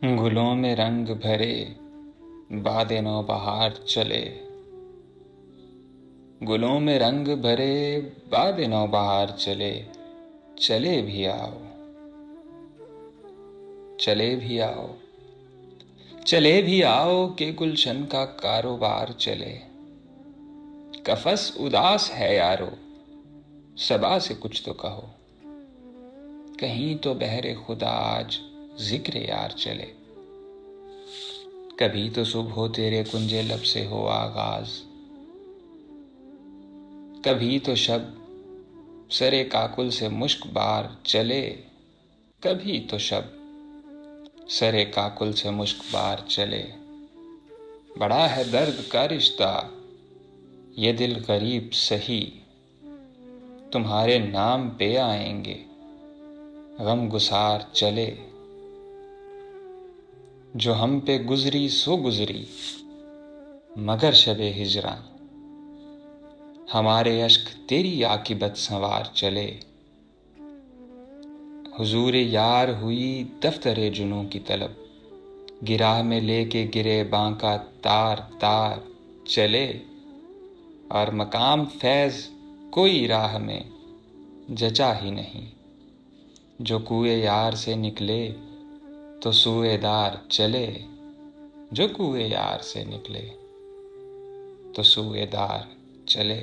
गुलों में रंग भरे बादे नौबहार चले। गुलों में रंग भरे बादे नौबहार चले। चले भी आओ, चले भी आओ, चले भी आओ कि गुलशन का कारोबार चले। कफस उदास है यारो, सबा से कुछ तो कहो। कहीं तो बहरे खुदा आज जिक्र यार चले। कभी तो सुबह तेरे कुंजे लब से हो आगाज, कभी तो शब सरे काकुल से मुश्क बार चले। कभी तो शब सरे काकुल से मुश्क बार चले। बड़ा है दर्द का रिश्ता ये दिल गरीब सही, तुम्हारे नाम पे आएंगे गम गुसार चले। जो हम पे गुजरी सो गुजरी मगर शबे हिजरा, हमारे अश्क तेरी आकिबत संवार चले। हुजूर यार हुई दफ्तरे जुनूं की तलब, गिराह में लेके गिरे बांका तार तार चले। और मकाम फैज कोई राह में जचा ही नहीं, जो कुए यार से निकले तो सूएदार चले। जो कुए यार से निकले तो सूएदार चले।